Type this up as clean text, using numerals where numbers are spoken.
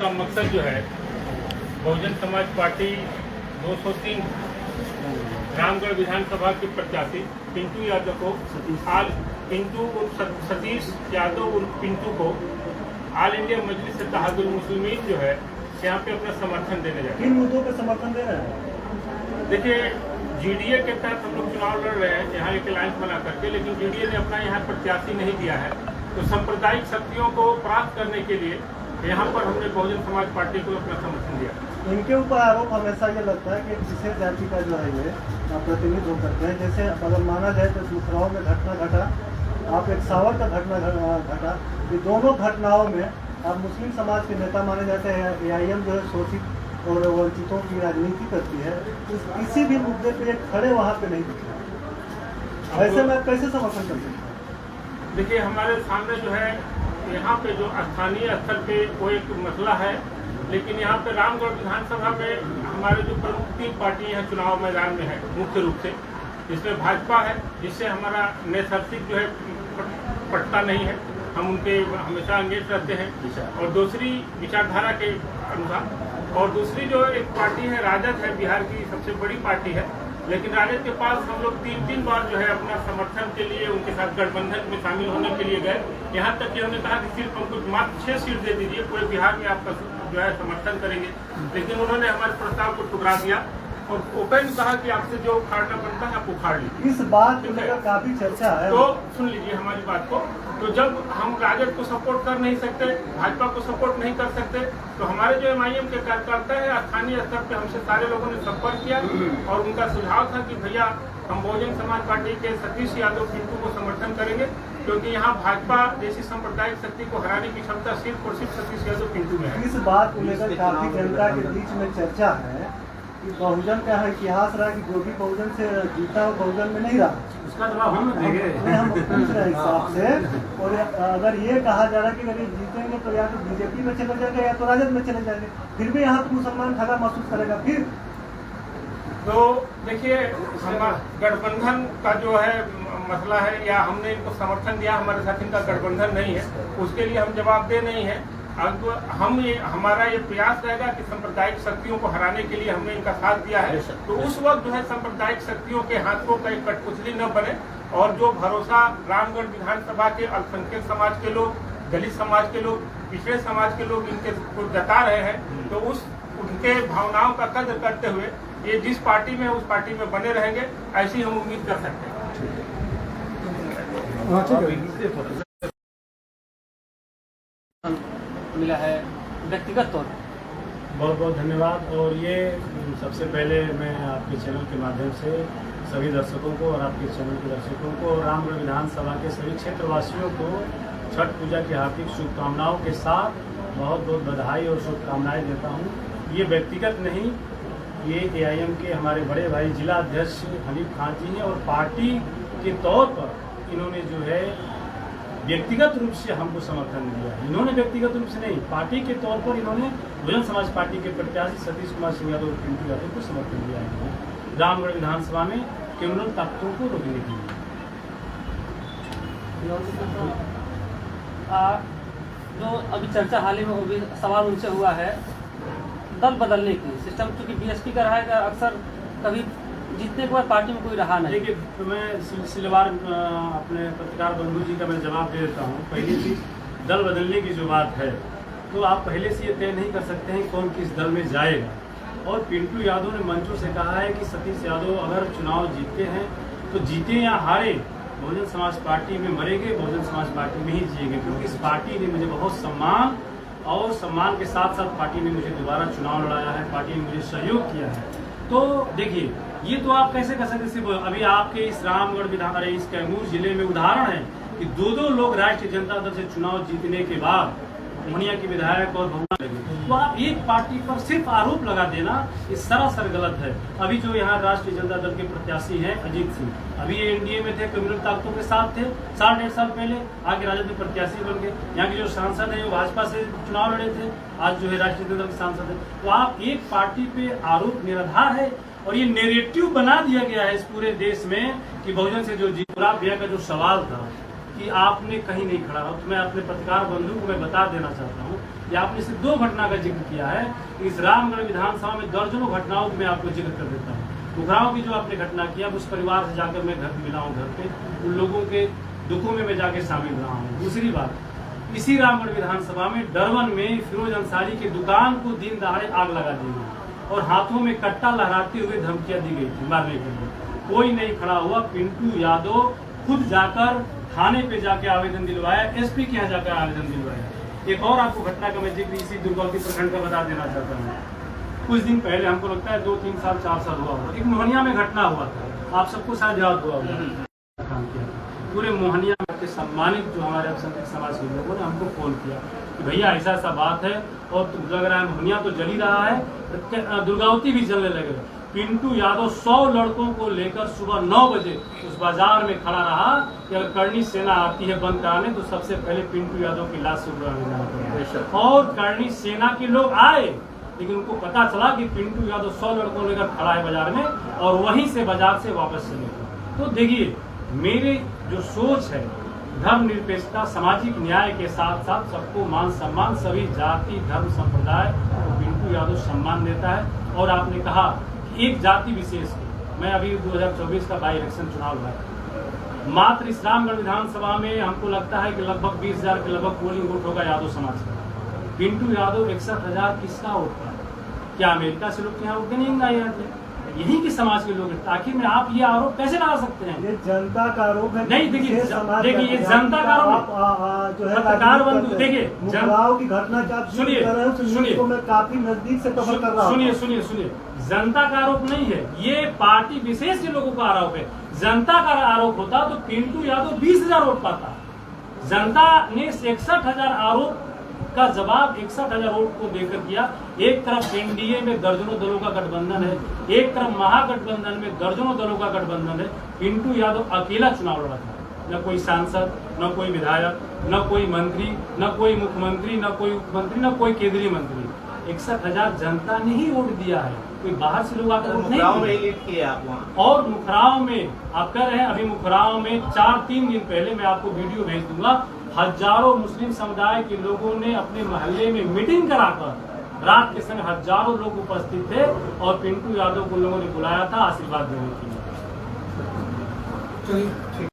का मकसद जो है बहुजन समाज पार्टी 203 रामगढ़ विधानसभा के प्रत्याशी पिंटू यादव को सतीश यादव उर्फ पिंटू को ऑल इंडिया मजलिस इत्तेहादुल मुस्लिमीन जो है यहाँ पे अपना समर्थन देने जा रहे हैं। किन मुद्दों पे समर्थन दे रहे हैं? देखिए, जीडीए के तहत हम लोग चुनाव लड़ रहे हैं यहाँ एक अलायंस बना करके, लेकिन जीडीए ने अपना यहाँ प्रत्याशी नहीं दिया है, तो सांप्रदायिक शक्तियों को प्राप्त करने के लिए यहाँ पर हमने बहुजन समाज पार्टी को अपना समर्थन दिया। इनके ऊपर आरोप हमेशा ये लगता है कि विशेष जाति का जो है ये प्रतिनिधित्व करते हैं। जैसे अगर माना जाए तो सुखराव में घटना घटा, आप एक सावर का घटना घटा, ये दोनों घटनाओं में आप मुस्लिम समाज के नेता माने जाते हैं। AIM जो है शोषित और वंचितों की राजनीति करती है, किसी भी मुद्दे पे खड़े वहाँ पे नहीं दिखे। ऐसे में आप कैसे समर्थन कर सकते हैं? देखिए, हमारे सामने जो है यहाँ पे जो स्थानीय स्तर पे वो एक मसला है, लेकिन यहाँ पे रामगढ़ विधानसभा में हमारे जो प्रमुख 3 पार्टी यहाँ चुनाव मैदान में है मुख्य रूप से, जिसमें भाजपा है, जिससे हमारा नैसर्गिक जो है पटता नहीं है, हम उनके हमेशा अंगेज रहते हैं, और दूसरी विचारधारा के अनुसार, और दूसरी जो एक पार्टी है राजद है, बिहार की सबसे बड़ी पार्टी है, लेकिन राजद के पास हम लोग 3 बार जो है अपना समर्थन के लिए उनके साथ गठबंधन में शामिल होने के लिए गए। यहाँ तक कि हमने कहा कि सिर्फ हमको मात्र 6 सीट दे दीजिए, पूरे बिहार में आपका जो है समर्थन करेंगे, लेकिन उन्होंने हमारे प्रस्ताव को ठुकरा दिया और ओपन कहा कि आपसे जो उखाड़ना बनता है आप उखाड़ लीजिए। इस बात को लेकर काफी चर्चा है। तो सुन लीजिए हमारी बात को, तो जब हम राजद को सपोर्ट कर नहीं सकते, भाजपा को सपोर्ट नहीं कर सकते, तो हमारे जो MIM के कार्यकर्ता है स्थानीय स्तर पे हमसे सारे लोगों ने संपर्क किया और उनका सुझाव था कि भैया हम बहुजन समाज पार्टी के सतीश यादव पिंटू को समर्थन करेंगे, क्योंकि यहाँ भाजपा जैसी सांप्रदायिक शक्ति को हराने की क्षमता सिर्फ और सिर्फ सतीश यादव पिंटू में है। इस बात को लेकर काफी जनता के बीच में चर्चा है कि बहुजन का इतिहास रहा कि जो भी बहुजन से जीता वो बहुजन में नहीं रहा। उसका जवाब हम देंगे। हम पूछ रहे हिसाब से, और अगर ये कहा जा रहा है कि अगर ये जीतेंगे तो या तो बीजेपी में चले जाएंगे या तो राजद में चले जाएंगे, फिर भी यहाँ मुसलमान ठगा महसूस करेगा। फिर तो देखिए, गठबंधन का जो है मसला है, या हमने इनको समर्थन दिया, हमारे साथ इनका गठबंधन नहीं है, उसके लिए हम जवाबदेह नहीं है। अब हमारा ये प्रयास रहेगा कि सांप्रदायिक शक्तियों को हराने के लिए हमने इनका साथ दिया है, तो उस वक्त जो है सांप्रदायिक शक्तियों के हाथों का एक कठपुतली न बने, और जो भरोसा रामगढ़ विधानसभा के अल्पसंख्यक समाज के लोग, दलित समाज के लोग, पिछड़े समाज के लोग इनके को जता रहे हैं, तो उनके भावनाओं का कद्र करते हुए ये जिस पार्टी में उस पार्टी में बने रहेंगे, ऐसी हम उम्मीद कर सकते हैं। मिला है व्यक्तिगत तौर पर। बहुत बहुत धन्यवाद। और ये सबसे पहले मैं आपके चैनल के माध्यम से सभी दर्शकों को और आपके चैनल के दर्शकों को और रामगढ़ विधानसभा के सभी क्षेत्रवासियों को छठ पूजा की हार्दिक शुभकामनाओं के साथ बहुत बहुत बधाई और शुभकामनाएं देता हूँ। ये व्यक्तिगत नहीं, ये AIM के हमारे बड़े भाई जिला अध्यक्ष हनीफ खान जी हैं, और पार्टी के तौर पर इन्होंने जो है व्यक्तिगत रूप से हमको समर्थन दिया। इन्होंने व्यक्तिगत रूप से नहीं, पार्टी के तौर पर इन्होंने बहुजन समाज पार्टी के प्रत्याशी सतीश कुमार सिंह यादव और पिंटू यादव को समर्थन दिया है रामगढ़ विधानसभा में क्रिमिनल ताकतों को रोकने के लिए। जो अभी चर्चा हाल ही में भी सवाल उनसे हुआ है दल बदलने की सिस्टम, क्योंकि BSP का रहा है अक्सर कभी जीतने के बाद पार्टी में कोई रहा नहीं। देखिए, तो मैं सिलसिलेवार अपने पत्रकार बंधु जी का मैं जवाब दे देता हूँ। पहली चीज, दल बदलने की जो बात है, तो आप पहले से ये तय नहीं कर सकते हैं कौन किस दल में जाएगा। और पिंटू यादव ने मंचों से कहा है कि सतीश यादव अगर चुनाव जीतते हैं तो जीते या हारे, बहुजन समाज पार्टी में मरेंगे, बहुजन समाज पार्टी में ही जिएंगे, क्योंकि इस पार्टी ने मुझे बहुत सम्मान, और सम्मान के साथ साथ पार्टी ने मुझे दोबारा चुनाव लड़ाया है, पार्टी ने मुझे सहयोग किया है। तो देखिए, ये तो आप कैसे कर सकते हैं। अभी आपके इस रामगढ़ विधान इस कैमूर जिले में उदाहरण है कि 2 लोग राष्ट्रीय जनता दल से चुनाव जीतने के बाद मोहनिया की विधायक और भगवान लगे, तो आप एक पार्टी पर सिर्फ आरोप लगा देना ये सरासर गलत है। अभी जो यहाँ राष्ट्रीय जनता दल के प्रत्याशी हैं अजीत सिंह, अभी ये NDA में थे, क्रिमिनल ताकतों के साथ थे, 1.5 साल पहले आगे राजद में प्रत्याशी बन गए। यहाँ के जो सांसद हैं वो भाजपा से चुनाव लड़े थे, आज जो है राष्ट्रीय जनता दल के सांसद है। तो आप एक पार्टी पे आरोप निराधार है, और ये नेरेटिव बना दिया गया है इस पूरे देश में कि बहुजन से जो गुलाब भैया का जो सवाल था कि आपने कहीं नहीं खड़ा हो, तो मैं अपने पत्रकार बंधु को मैं बता देना चाहता हूँ या आपने सिर्फ 2 घटना का जिक्र किया है। इस रामगढ़ विधानसभा में दर्जनों घटनाओं में आपको जिक्र कर देता हूँ। मुखराव की जो आपने घटना किया, उस परिवार से जाकर मैं घर मिला हूँ, घर पे उन लोगों के दुखों में मैं जाके शामिल रहा हूँ। दूसरी बात, इसी रामगढ़ विधानसभा में डरवन में फिरोज अंसारी की दुकान को दिन दहाड़े आग लगा दी गई और हाथों में कट्टा लहराते हुए धमकियां दी गई थी मारने के लिए। कोई नहीं खड़ा हुआ। पिंटू यादव खुद जाकर थाने पे जाके आवेदन दिलवाया, एसपी के यहाँ जाकर आवेदन दिलवाया। एक और आपको घटना का मैं जिक्र इसी दुर्गावती प्रखंड का बता देना चाहता हूँ। कुछ दिन पहले हमको लगता है 2, 3 साल 4 साल हुआ होगा, एक मोहनिया में घटना हुआ था, आप सबको शायद याद हुआ होगा। काम किया पूरे मोहनिया के सम्मानित जो हमारे अल्पसंख्यक समाज के लोगों ने हमको फोन किया कि भैया ऐसा ऐसा बात है और लग रहा है मोहनिया तो जल ही रहा है, दुर्गावती भी जलने लगे। पिंटू यादव 100 लड़कों को लेकर सुबह 9 बजे उस बाजार में खड़ा रहा कि अगर करणी सेना आती है बंद कराने तो सबसे पहले पिंटू यादव की लाश से उड़ाने जाना पड़ेगा। और करणी सेना के लोग आए, लेकिन उनको पता चला कि पिंटू यादव 100 लड़कों लेकर खड़ा है बाजार में और वहीं से बाजार से वापस चले गए। तो देखिए, मेरी जो सोच है धर्मनिरपेक्षता, सामाजिक न्याय के साथ साथ सबको मान सम्मान, सभी जाति धर्म संप्रदाय को पिंटू यादव सम्मान देता है। और आपने कहा एक जाति विशेष की, मैं अभी 2024 का बाई इलेक्शन चुनाव हुआ है, मात्र इस रामगढ़ विधानसभा में हमको लगता है कि लगभग 20,000 के लगभग पोलिंग वोट होगा यादव समाज का। पिंटू यादव 61,000 किसका वोट था? क्या अमेरिका से लोग यहाँ वोट नहीं आए थे? यही के समाज के लोग हैं। आखिर में आप ये आरोप कैसे लगा सकते हैं? ये जनता का आरोप है। नहीं, देखिए ये जनता का आरोप जो है पत्रकार बंधु, देखिए मुखराव की घटना जब सुनिए को मैं काफी नजदीक से कवर कर रहा हूं। सुनिए, जनता का आरोप नहीं है, ये पार्टी विशेष के लोगों का आरोप है। जनता का आरोप होता तो पिंटू यादव 20,000 वोट पाता। जनता ने 61,000 आरोप का जवाब 61,000 वोट को देकर दिया। एक तरफ एनडीए में दर्जनों दलों का गठबंधन है, एक तरफ महागठबंधन में दर्जनों दलों का गठबंधन है। पिंटू यादव अकेला चुनाव लड़ा था, न कोई सांसद, न कोई विधायक, न कोई मंत्री, न कोई मुख्यमंत्री, न कोई उपमंत्री, न कोई केंद्रीय मंत्री। 61,000 जनता ने ही वोट दिया है, कोई बाहर से लोग आकर वोट नहीं दिए। और मुखराव में आप कह रहे हैं, अभी मुखराव में 4-3 दिन पहले मैं आपको वीडियो भेज दूंगा, हजारों मुस्लिम समुदाय के लोगों ने अपने मोहल्ले में मीटिंग कराकर रात के समय हजारों लोग उपस्थित थे और पिंटू यादव को लोगों ने बुलाया था आशीर्वाद देने के लिए।